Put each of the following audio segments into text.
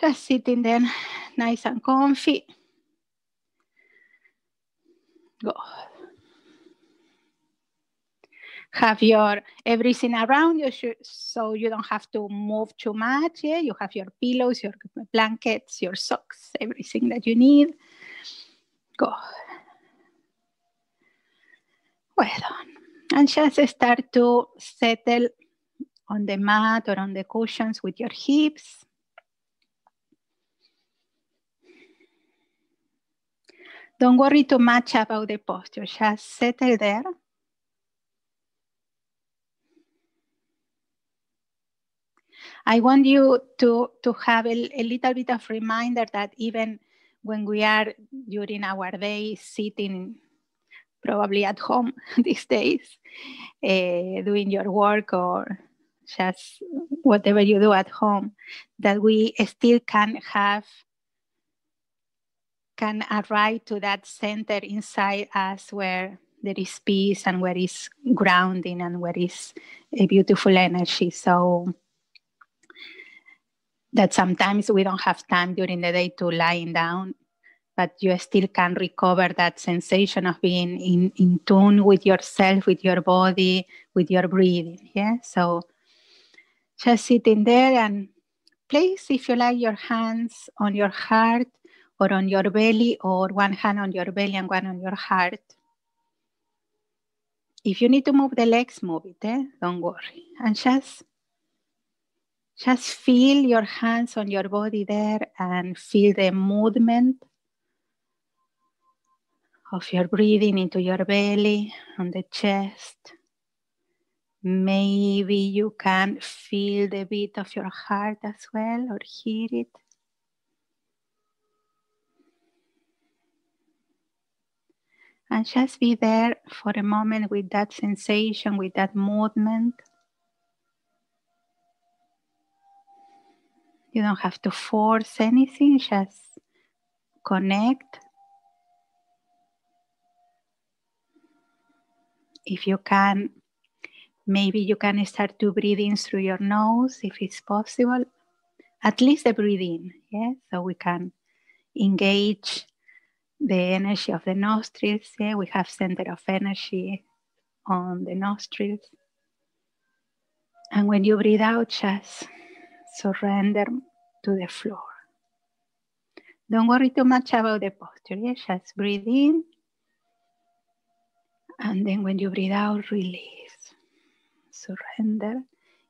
Just sitting there nice and comfy. Good. Have your everything around you so you don't have to move too much. Yeah, you have your pillows, your blankets, your socks, everything that you need. Good. Well done. And just start to settle on the mat or on the cushions with your hips. Don't worry too much about the posture. Just settle there. I want you to have a little bit of reminder that even when we are during our day sitting probably at home these days, doing your work or just whatever you do at home, that we still can arrive to that center inside us where there is peace and where is grounding and where is a beautiful energy. So that sometimes we don't have time during the day to lying down, but you still can recover that sensation of being in tune with yourself, with your body, with your breathing. Yeah. So just sitting there and place, if you like, your hands on your heart or on your belly, or one hand on your belly and one on your heart. If you need to move the legs, move it. Don't worry. And just feel your hands on your body there and feel the movement of your breathing into your belly, on the chest. Maybe you can feel the beat of your heart as well, or hear it. And just be there for a moment with that sensation, with that movement. You don't have to force anything, just connect. If you can, maybe you can start to breathe in through your nose, if it's possible. At least the breathe in, yeah? So we can engage the energy of the nostrils. Yeah? We have center of energy on the nostrils. And when you breathe out, just surrender to the floor. Don't worry too much about the posture. Yeah? Just breathe in. And then when you breathe out, release. Surrender.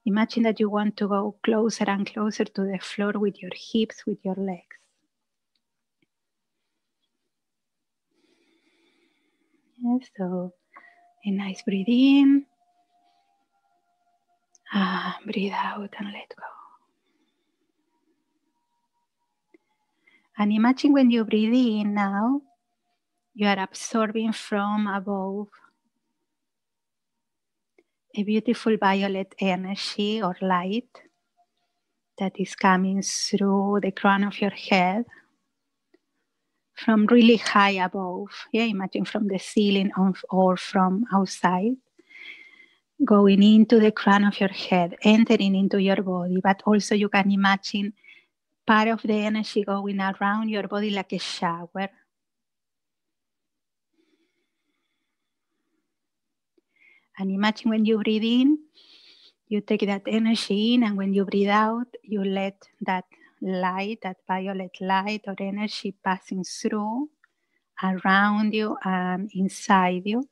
Imagine that you want to go closer and closer to the floor with your hips, with your legs. Yeah, so a nice breathe in. Breathe out and let go. And imagine when you breathe in now, you are absorbing from above a beautiful violet energy or light that is coming through the crown of your head from really high above. Yeah, imagine from the ceiling or from outside, going into the crown of your head, entering into your body. But also you can imagine part of the energy going around your body like a shower. And imagine when you breathe in, you take that energy in, and when you breathe out, you let that light, that violet light or energy passing through, around you and inside you.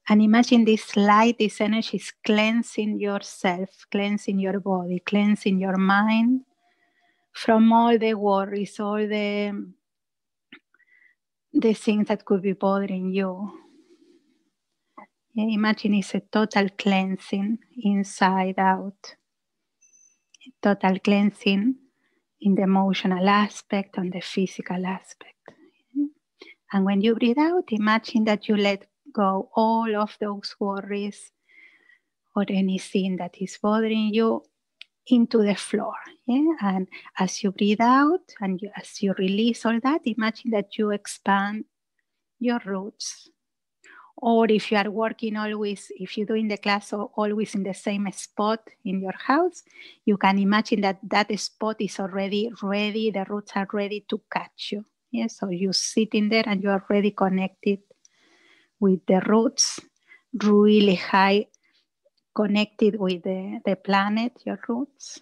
And imagine this light, this energy is cleansing yourself, cleansing your body, cleansing your mind from all the worries, all the things that could be bothering you. Yeah, imagine it's a total cleansing inside out. A total cleansing in the emotional aspect and the physical aspect. And when you breathe out, imagine that you let go all of those worries or anything that is bothering you into the floor. Yeah? And as you breathe out and as you release all that, imagine that you expand your roots Or if you are working always, if you're doing the class always in the same spot in your house, you can imagine that that spot is already ready, the roots are ready to catch you. Yeah? So you sit in there and you are already connected with the roots, really high, connected with the planet, your roots,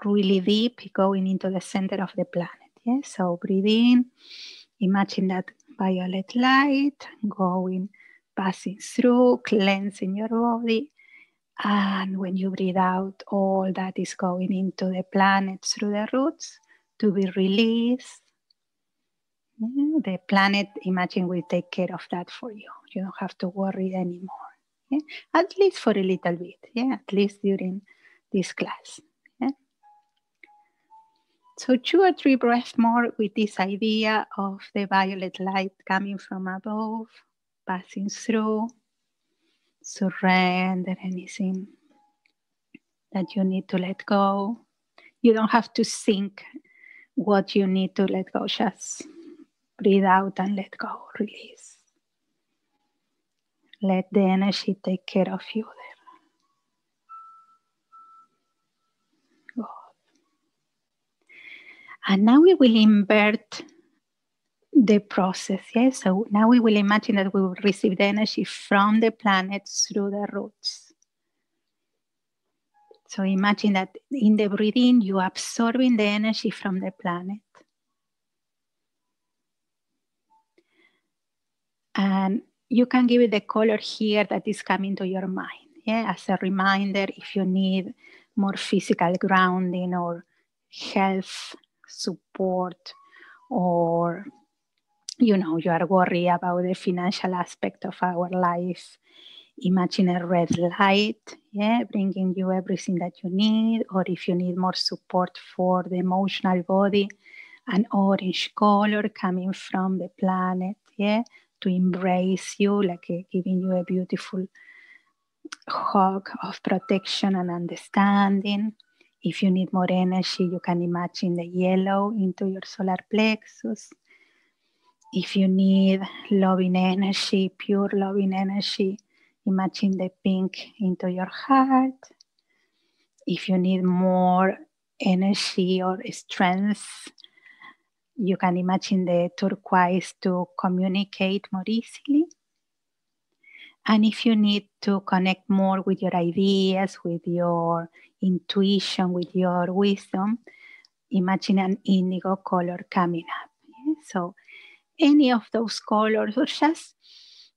really deep, going into the center of the planet. Yeah? So breathe in, imagine that violet light going, passing through, cleansing your body. And when you breathe out, all that is going into the planet through the roots to be released. Yeah, the planet, imagine, will take care of that for you. You don't have to worry anymore. Yeah? At least for a little bit. Yeah, at least during this class. Yeah? So 2 or 3 breaths more with this idea of the violet light coming from above, passing through. Surrender anything that you need to let go. You don't have to think what you need to let go. Just breathe out and let go, release. Let the energy take care of you there. Good. And now we will invert the process. Yes? So now we will imagine that we will receive the energy from the planet through the roots. So imagine that in the breathing, you are absorbing the energy from the planet. And you can give it the color here that is coming to your mind. Yeah, as a reminder, if you need more physical grounding or health support, or you are worried about the financial aspect of our life, imagine a red light, yeah, bringing you everything that you need. Or if you need more support for the emotional body, an orange color coming from the planet, yeah, to embrace you, like giving you a beautiful hug of protection and understanding. If you need more energy, you can imagine the yellow into your solar plexus. If you need loving energy, pure loving energy, imagine the pink into your heart. If you need more energy or strength, you can imagine the turquoise to communicate more easily. And if you need to connect more with your ideas, with your intuition, with your wisdom, imagine an indigo color coming up. Yeah? So any of those colors, or just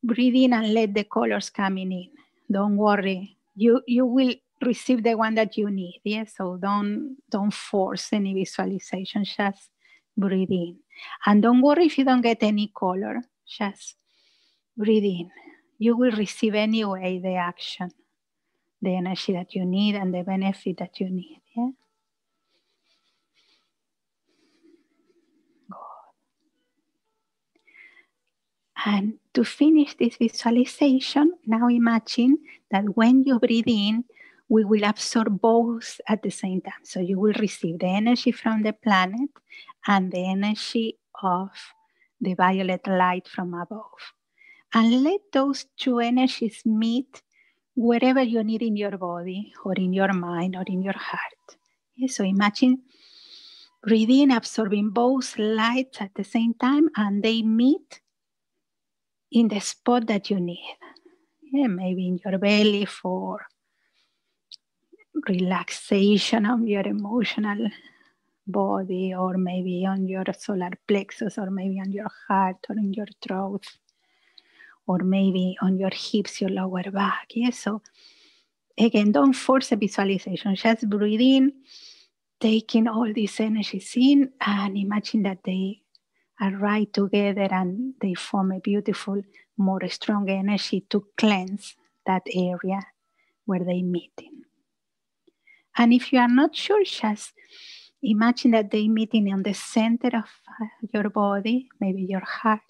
breathe in and let the colors coming in. Don't worry. You will receive the one that you need. Yeah? So don't force any visualization. Just breathe in. And don't worry if you don't get any color. Just breathe in. You will receive anyway the action, the energy that you need, and the benefit that you need. Yeah? And to finish this visualization, now imagine that when you breathe in, we will absorb both at the same time. So you will receive the energy from the planet and the energy of the violet light from above. And let those 2 energies meet wherever you need in your body, or in your mind, or in your heart. Yeah, so imagine breathing, absorbing both lights at the same time, and they meet in the spot that you need. Yeah, maybe in your belly for relaxation of your emotional body, or maybe on your solar plexus, or maybe on your heart, or in your throat, or maybe on your hips, your lower back. Yeah, so again, don't force a visualization. Just breathe in, taking all these energies in, and imagine that they are right together and they form a beautiful, more strong energy to cleanse that area where they meet in. And if you are not sure, just imagine that they meeting on the center of your body, maybe your heart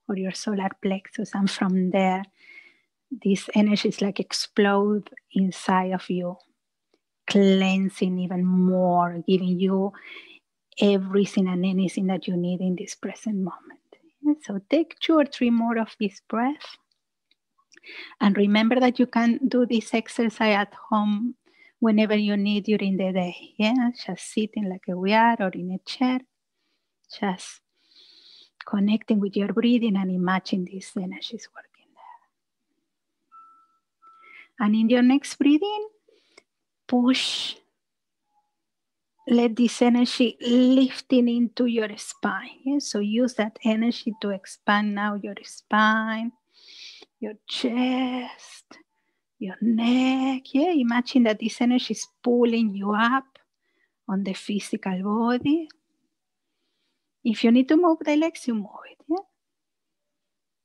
or your solar plexus, and from there, these energies like explode inside of you, cleansing even more, giving you everything and anything that you need in this present moment. So take 2 or 3 more of this breath. And remember that you can do this exercise at home whenever you need during the day. Yeah, just sitting like we are or in a chair. Just connecting with your breathing and imagine these energies working there. And in your next breathing, push. Let this energy lifting into your spine. Yeah? So use that energy to expand now your spine, your chest, your neck. Yeah, imagine that this energy is pulling you up on the physical body. If you need to move the legs, you move it. Yeah?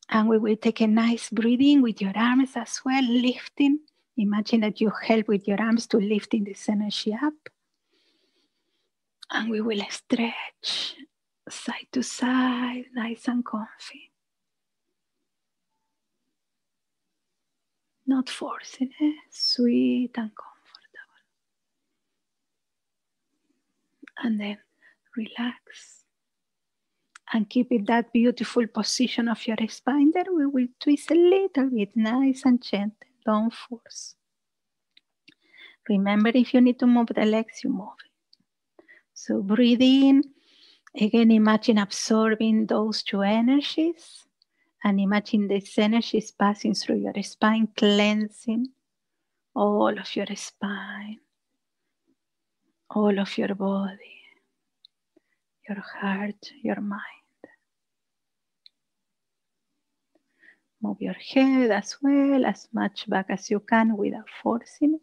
And we will take a nice breathing with your arms as well, lifting. Imagine that you help with your arms to lifting this energy up. And we will stretch side to side, nice and comfy. Not forcing it, sweet and comfortable. And then relax. And keep it that beautiful position of your spine there. We will twist a little bit, nice and gentle. Don't force. Remember, if you need to move the legs, you move it. So breathe in. Again, imagine absorbing those 2 energies. And imagine these energies passing through your spine, cleansing all of your spine, all of your body, your heart, your mind. Move your head as well, as much back as you can without forcing it.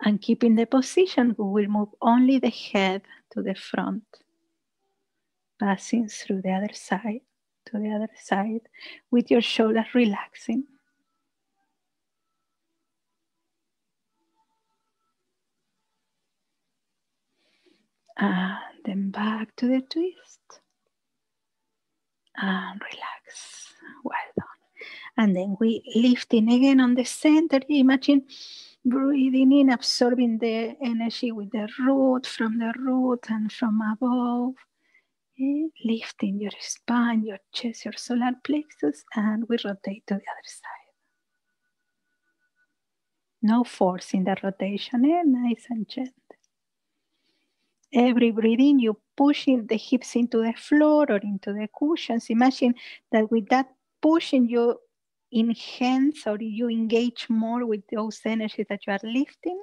And keeping the position, we will move only the head to the front, passing through the other side to the other side with your shoulders relaxing. And then back to the twist. And relax. Well done. And then we lifting again on the center. Imagine breathing in, absorbing the energy with the root, from the root and from above. Okay. Lifting your spine, your chest, your solar plexus, and we rotate to the other side. No force in the rotation, nice and gentle. Every breathing, you pushing the hips into the floor or into the cushions. Imagine that with that pushing, you enhance or you engage more with those energies that you are lifting.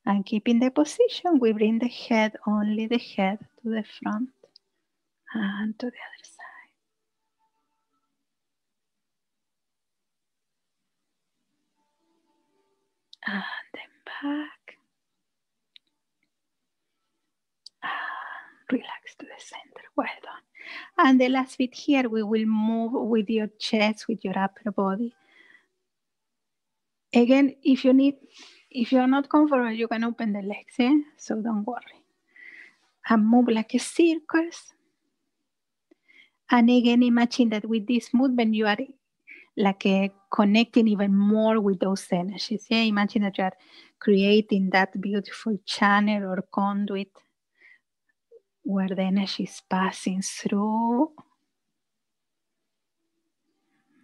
And keeping the position, we bring the head, only the head, to the front and to the other side. And then back. And relax to the center. Well done. And the last bit here, we will move with your chest, with your upper body. Again, if you're not comfortable, you can open the legs, so don't worry. And move like a circus. And again, imagine that with this movement, you are like connecting even more with those energies. Yeah, imagine that you are creating that beautiful channel or conduit where the energy is passing through.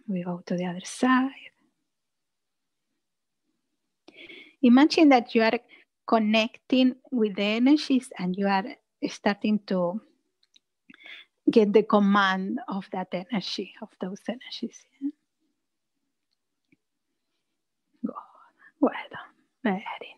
We go to the other side. Imagine that you are connecting with the energies and you are starting to get the command of that energy, of those energies. Yeah? Good. Well done. Very